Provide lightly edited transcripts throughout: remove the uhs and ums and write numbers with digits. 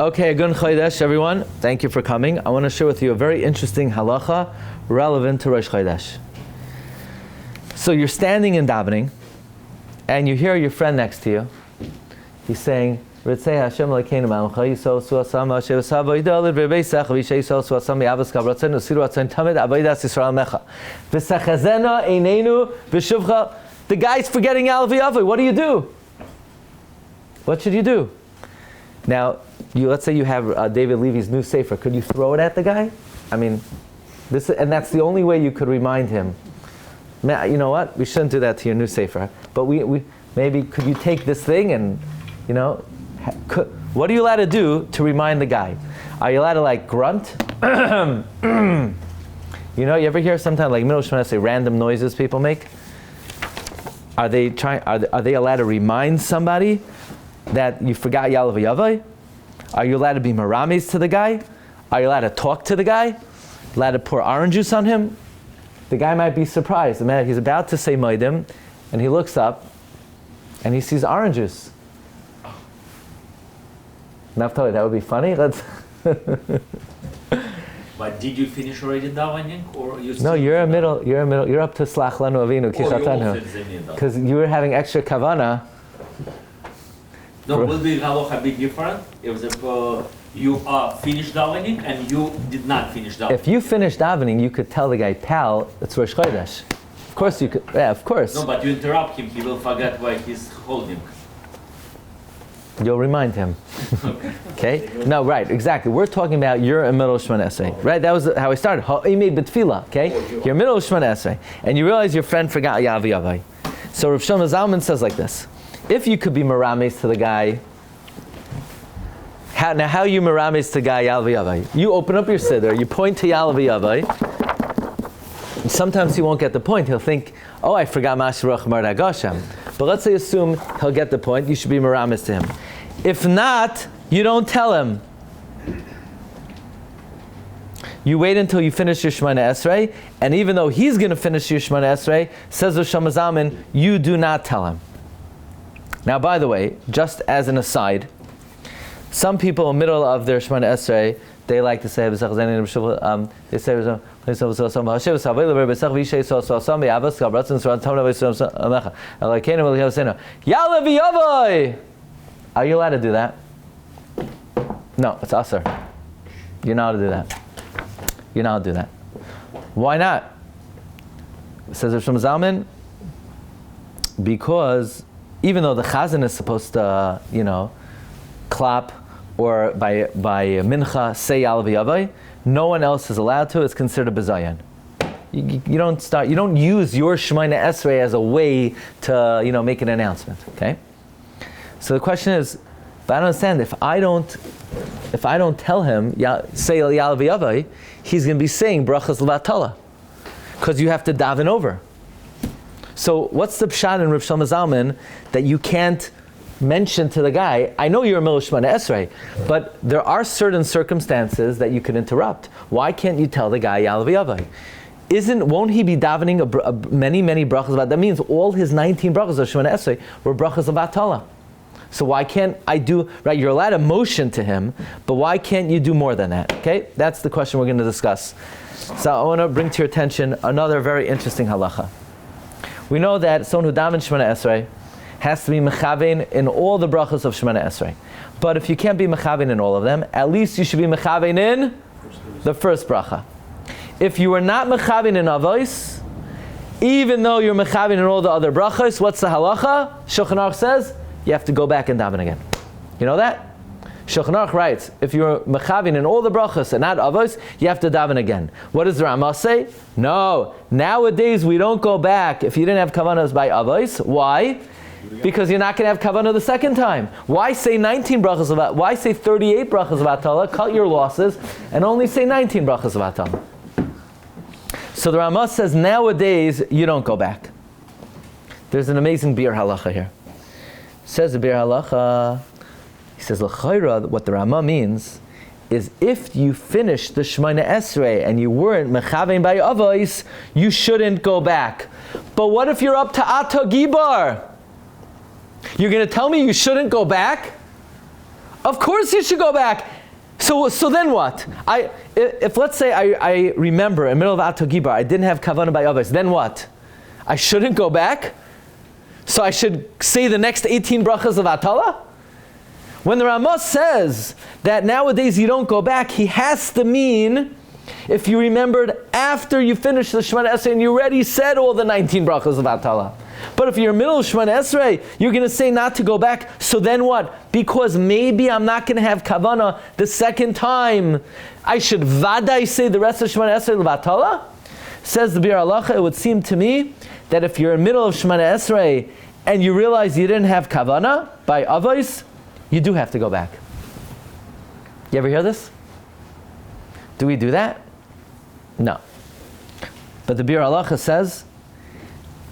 Okay, Gun Chodesh, everyone. Thank you for coming. I want to share with you a very interesting halacha relevant to Rosh Chodesh. So you're standing in davening, and you hear your friend next to you. He's saying, "Ritzei Hashem Elokeinu Ma'amcha Yisrael Suasam Hashem Savo Yidol V'Beisach V'Yishei Yisrael Suasam Yavas Kavratzen Usiru Atzen Tamid Avodas Yisrael Mecha V'Sachazena Einenu V'Shuvcha." The guy's forgetting Yaaleh V'Yavai. What do you do? What should you do? Now, let's say you have David Levy's new sefer. Could you throw it at the guy? I mean, and that's the only way you could remind him. You know what? We shouldn't do that to your new sefer. But we maybe could you take this thing and, what are you allowed to do to remind the guy? Are you allowed to like grunt? You ever hear sometimes like middle Shemone say random noises people make? Are they allowed to remind somebody that you forgot Yaaleh V'Yavai? Are you allowed to be merames to the guy? Are you allowed to talk to the guy? Allowed to pour orange juice on him? The guy might be surprised. Man, he's about to say Moedim, and he looks up, and he sees orange juice. Naftali, that would be funny. Let's. But did you finish already davening, or you? No, you're up to Slach Lanu Avinu Kishatanu, because you were having extra kavana. No, will the halacha be different if you finished davening and you did not finish davening? If you finished davening, you could tell the guy, pal, it's Rosh Chodesh. Of course you could. Yeah, of course. No, but you interrupt him. He will forget why he's holding. You'll remind him. Okay? No, right, exactly. We're talking about you're a middle Shemone Esrei, right? That was how I started. Ha'imei b'tefillah, okay? You're middle Shemone Esrei, and you realize your friend forgot Yaaleh V'Yavai. So Rav Shlomo Zalman says like this: if you could be merames to the guy, how you merames to the guy Yaaleh V'Yavai? You open up your siddur, you point to Yaaleh V'Yavai. Sometimes he won't get the point. He'll think, "Oh, I forgot Mashiach Mar Dagashem." But let's say assume he'll get the point. You should be merames to him. If not, you don't tell him. You wait until you finish your Shemone Esrei, and even though he's going to finish your Shemone Esrei, says Rav Shlomo Zalman, you do not tell him. Now, by the way, just as an aside, some people in the middle of their Shemone Esrei, they like to say, they say, Yaaleh V'Yavai! Are you allowed to do that? No, it's usher. You're not allowed to do that. You're not allowed to do that. Why not? Says Rav Shlomo Zalman, because even though the chazan is supposed to, clap or by mincha say Yaaleh V'Yavai, no one else is allowed to. It's considered a bizayon. You don't use your Shemone Esrei as a way to make an announcement. Okay. So the question is, but I don't understand. If I don't tell him say Yaaleh V'Yavai, he's going to be saying brachas levatala, because you have to daven over. So what's the pshat in Rav Shlomo Zalman that you can't mention to the guy? I know you're a middle Shemone Esrei, but there are certain circumstances that you can interrupt. Why can't you tell the guy Yaaleh V'Yavai? Won't he be davening many brachas? That means all his 19 brachas of Shemone Esrei were brachas of Atala. So why can't I do, right, you're allowed to motion to him, but why can't you do more than that? Okay, that's the question we're going to discuss. So I want to bring to your attention another very interesting halacha. We know that someone who davens Shemone Esrei has to be mechavein in all the brachas of Shemone Esrei. But if you can't be mechavein in all of them, at least you should be mechavein in the first bracha. If you are not mechavein in avos, even though you're mechavein in all the other brachas, what's the halacha? Shulchan Aruch says, you have to go back and daven again. You know that? Shulchan Aruch writes, if you're mechavin in all the brachas and not avos, you have to daven again. What does the Ramah say? No. Nowadays we don't go back if you didn't have kavanas by avos. Why? Because you're not going to have kavana the second time. Why say 19 brachas of Why say 38 brachas of Atala? Cut your losses and only say 19 brachas of Atala. So the Ramah says nowadays you don't go back. There's an amazing bir halacha here. Says the bir halacha, he says l'chayra, what the Ramah means is if you finished the Shemone Esrei and you weren't mechavein by avos, you shouldn't go back. But what if you're up to Ata Gibar? You're going to tell me you shouldn't go back? Of course you should go back. So then what? If let's say I remember in the middle of Ato Gibar, I didn't have kavana by Avos, then what? I shouldn't go back? So I should say the next 18 brachas of Atala? When the Ramah says that nowadays you don't go back, he has to mean if you remembered after you finished the Shemone Esrei and you already said all the 19 brachas of Atala. But if you're in the middle of Shemone Esrei, you're going to say not to go back. So then what? Because maybe I'm not going to have kavana the second time. I should vaday say the rest of Shemone Esrei l'vatala? Says the Bir Halacha, it would seem to me that if you're in the middle of Shemone Esrei and you realize you didn't have kavana by avos, you do have to go back. You ever hear this? Do we do that? No. But the Bir Halacha says,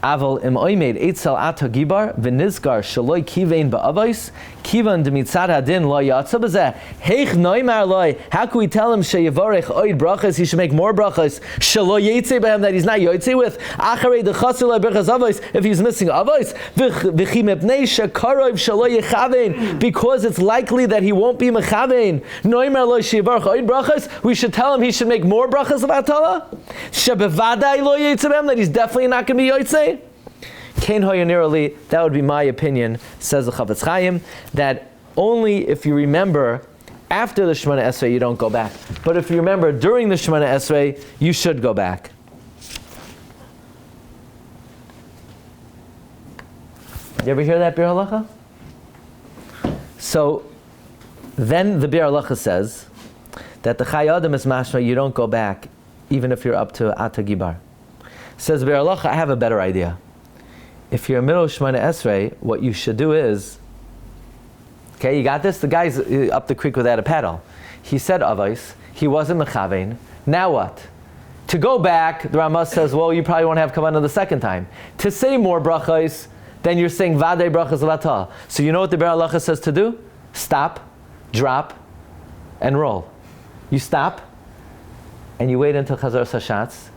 Aval im oimed etzel ato gibar v'nizgar shaloi kivein ba'avos kivan demitzad hadin lo yatsa b'zeh heich noimar loi. How can we tell him sheyavorech oid brachas? He should make more brachas shaloi yetze b'hem that he's not yotze with acharei dechasul brachas avos if he's missing avos v'chi mepnei shekarov shaloi yechavein because it's likely that he won't be mechavein noimar loi sheyavorech oid brachas. We should tell him he should make more brachas of atala shebevadai lo yetze b'hem that he's definitely not going to be yotze. That would be my opinion, says the Chavetz Chaim, that only if you remember after the Shemone Esrei you don't go back. But if you remember during the Shemone Esrei, you should go back. You ever hear that Bir Halacha? So then the Bir Halacha says that the Chai Adam is mashma, you don't go back even if you're up to Ata Gibar. Says the Bir Halacha, I have a better idea. If you're in the middle of Shemone Esrei, what you should do is, okay, you got this? The guy's up the creek without a paddle. He said avos, he wasn't mechavein. Now what? To go back, the Ramah says, well, you probably won't have kavana the second time. To say more brachos, then you're saying vadei brachos v'atah. So you know what the Bir Halacha says to do? Stop, drop, and roll. You stop, and you wait until Chazar Sashatz.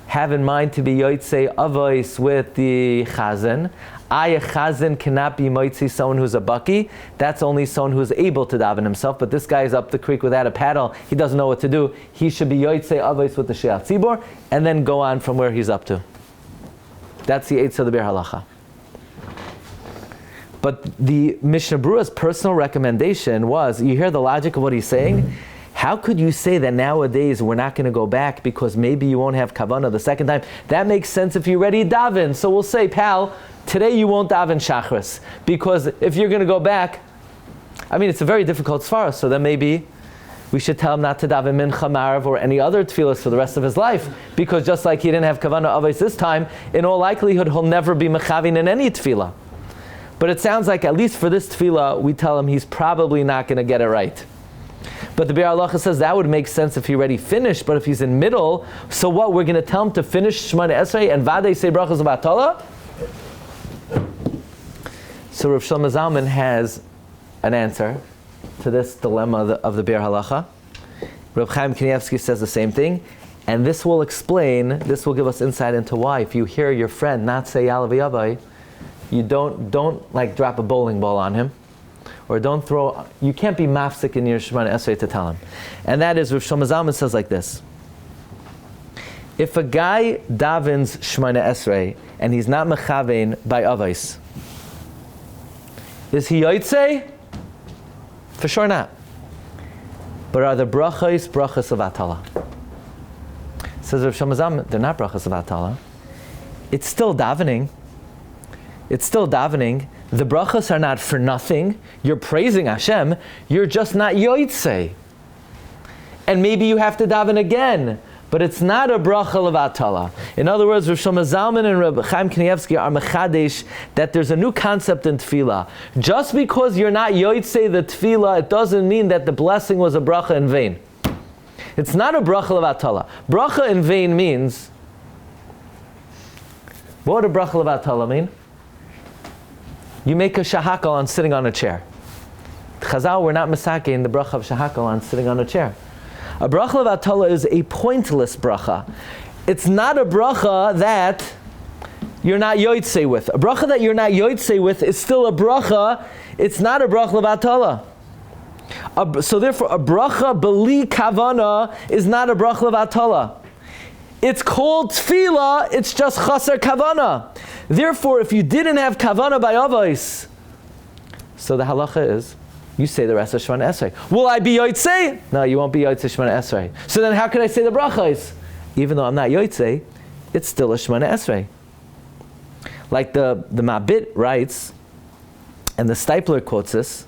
Have in mind to be yotzei avos with the chazan. A chazan cannot be yotzei someone who's a baki. That's only someone who's able to daven himself. But this guy is up the creek without a paddle. He doesn't know what to do. He should be yotzei avos with the she'at tzibor and then go on from where he's up to. That's the eitz of the Bir Halacha. But the Mishnah Beruah's personal recommendation was, you hear the logic of what he's saying? How could you say that nowadays we're not going to go back because maybe you won't have kavana the second time? That makes sense if you're ready to daven. So we'll say, pal, today you won't daven shachris because if you're going to go back, I mean, it's a very difficult svara. So then maybe we should tell him not to daven mincha, marav, or any other tefillas for the rest of his life because just like he didn't have kavana avos this time, in all likelihood he'll never be mechavin in any tefillah. But it sounds like at least for this tefillah, we tell him he's probably not going to get it right. But the Bir Halacha says that would make sense if he already finished, but if he's in middle, so what? We're going to tell him to finish Shemone Esrei and vadei say brachos of Atala? So Rav Shlomo Zalman has an answer to this dilemma of the Bir Halacha. Rav Chaim Kanievsky says the same thing, and this will give us insight into why if you hear your friend not say Yaaleh v'yavai, you don't like drop a bowling ball on him. Or you can't be mafsik in your Shemone Esrei to tell him. And that is, Rav Shlomo Zalman says like this. If a guy davens Shemone Esrei and he's not mechavein by avos, is he yotzei? For sure not. But are the brachos of Atala? Says Rav Shlomo Zalman, they're not brachos of Atala. It's still davening. The brachas are not for nothing. You're praising Hashem. You're just not yotzei. And maybe you have to daven again. But it's not a bracha levatala. In other words, Rav Shlomo Zalman and Rabbi Chaim Kanievsky are mechadesh that there's a new concept in tefillah. Just because you're not yotzei the tefillah, it doesn't mean that the blessing was a bracha in vain. It's not a bracha levatala. Bracha in vain means, what would a bracha levatala mean? You make a shahakal on sitting on a chair. Chazal, we're not masakein the bracha of shahakal on sitting on a chair. A bracha levatala is a pointless bracha. It's not a bracha that you're not yotzei with. A bracha that you're not yotzei with is still a bracha. It's not a bracha levatala. So therefore, a bracha beli kavana is not a bracha levatala. It's called tefillah, it's just chaser kavana. Therefore, if you didn't have kavana by avos, so the halacha is, you say the rest of Shemone Esrei. Will I be yotzei? No, you won't be yotzei Shemone Esrei. So then how can I say the brachos? Even though I'm not yotzei, it's still a Shemone Esrei. Like the Mabit writes, and the Stipler quotes this.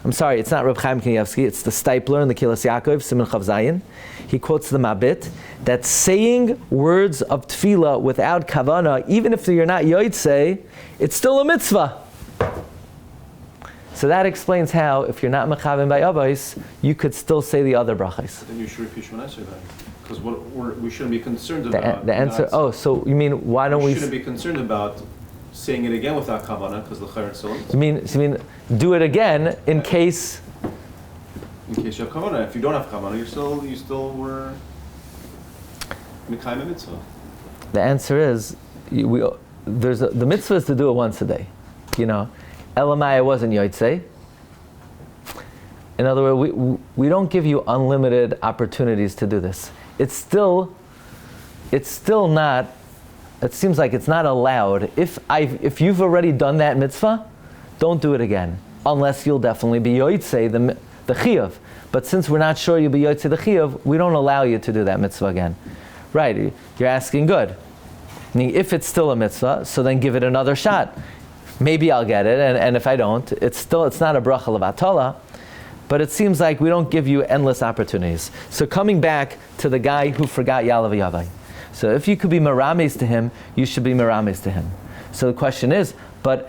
I'm sorry, it's not Reb Chaim Kanievsky, it's the Stipler in the Kilas Yaakov, Siman Chav Zayin. He quotes the Mabit that saying words of tefillah without kavana, even if you're not yotzei, it's still a mitzvah. So that explains how, if you're not mechaven by avos, you could still say the other brachos. Then you should repeat Shemone Esrei then, because we shouldn't be concerned about. The answer. Oh, so you mean why don't we? Shouldn't be concerned about saying it again without kavana, because the chayrin still. You mean do it again in case. In case you have kavana. If you don't have kavana, you still were mekayim mitzvah. The answer is, the mitzvah is to do it once a day. You know, Elamai wasn't yotzei. In other words, we don't give you unlimited opportunities to do this. It's still not. It seems like it's not allowed. If you've already done that mitzvah, don't do it again, unless you'll definitely be yotzei the chiyuv. But since we're not sure you'll be yotzei the chiyuv, we don't allow you to do that mitzvah again. Right? You're asking good. I mean, if it's still a mitzvah, so then give it another shot. Maybe I'll get it, and if I don't, it's not a bracha levatala. But it seems like we don't give you endless opportunities. So coming back to the guy who forgot Yaaleh v'Yavai. So if you could be merames to him, you should be merames to him. So the question is, but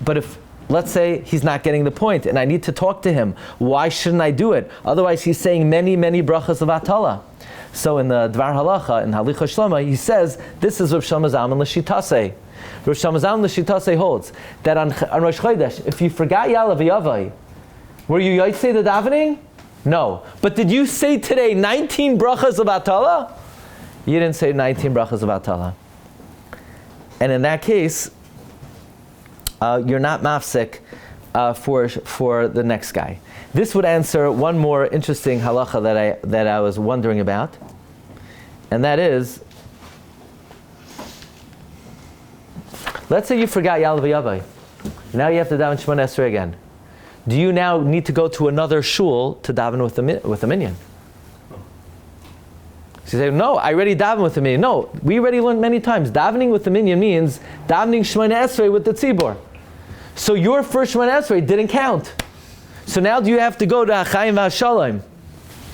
if, let's say he's not getting the point and I need to talk to him, why shouldn't I do it? Otherwise he's saying many, many brachas of atala. So in the Dvar Halacha, in Halicha Shlomo, he says, this is Rav Shlomo Zalman l'shitase. Rav Shlomo Zalman l'shitase holds that on Rosh Chodesh, if you forgot Yaaleh v'Yavai, were you yotzei the davening? No. But did you say today 19 brachas of atala? You didn't say 19 brachas of atala. And in that case, you're not mafsik for the next guy. This would answer one more interesting halacha that I was wondering about, and that is, let's say you forgot Yaaleh v'Yavai. Now you have to daven Shemone Esrei again. Do you now need to go to another shul to daven with a minyan? So you say, no, I already daven with the minyan. No, we already learned many times. Davening with the minyan means davening Shemone Esrei with the tzibor. So your first Shemone Esrei didn't count. So now do you have to go to Achayim v'Shalom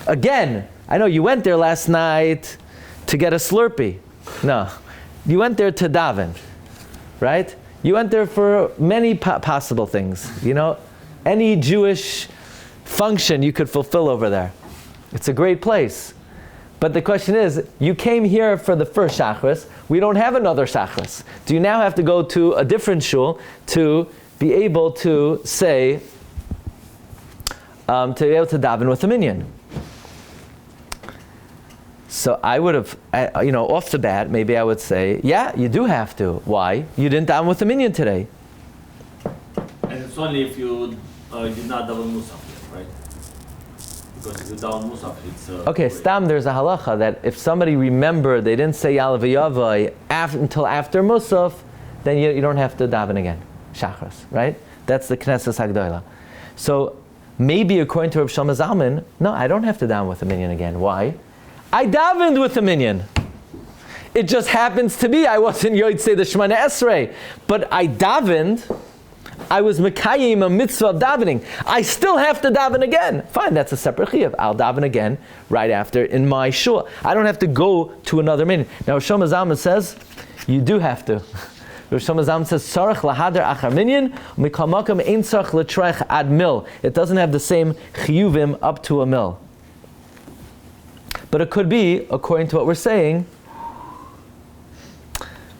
again? I know you went there last night to get a Slurpee. No, you went there to daven, right? You went there for many possible things. You know, any Jewish function you could fulfill over there. It's a great place. But the question is, you came here for the first Shachris. We don't have another Shachris. Do you now have to go to a different shul to be able to say, to be able to daven with a minyan? So I would have, off the bat, maybe I would say, yeah, you do have to. Why? You didn't daven with a minyan today. And it's only if you did not daven musaf yet, right? Because if you daven musaf, it's... okay, stam, there's a halacha that if somebody remembered they didn't say Yaaleh v'Yavai until after musaf, then you don't have to daven again. Shachris, right? That's the Knesset Hagdolah. So maybe according to Rav Shlomo Zalman, no, I don't have to daven with a minyan again. Why? I davened with a minyan. It just happens to be I wasn't yotzei the Shemone Esrei, but I davened. I was mekayim a mitzvah of davening. I still have to daven again. Fine, that's a separate chiyuv. I'll daven again right after in my shul. I don't have to go to another minyan. Now Rav Shlomo Zalman says you do have to. Rav Shlomo Zalman says tzarich lahader achar minyan mikol makom ein tzarich l'treich ad mil. It doesn't have the same chiyuvim up to a mil. But it could be, according to what we're saying,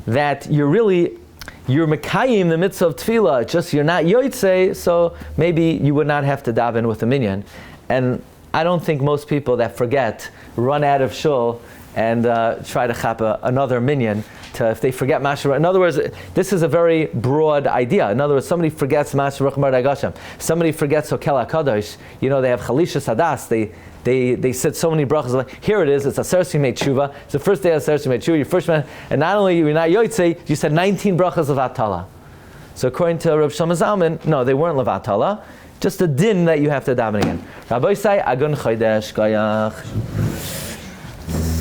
that you're mekayim the mitzvah of tefillah, just you're not yotzei, so maybe you would not have to daven with a minyan. And I don't think most people that forget run out of shul and try to chap another minyan to, if they forget Mashra. In other words, this is a very broad idea. In other words, somebody forgets Mashra Gashem. Somebody forgets Hokel HaKadosh. You know, they have Chalisha Sadas. They said so many brachas. Like, here it is. It's Aseres Yimei Tshuva. It's the first day of Aseres Yimei Tshuva. Your first man, and not only you're not Yotzei, you said 19 brachas of Atala. So according to Rav Shlomo Zalman, no, they weren't Levatala. Just a din that you have to daven again. Rabbi say Agun Chodesh Gayach.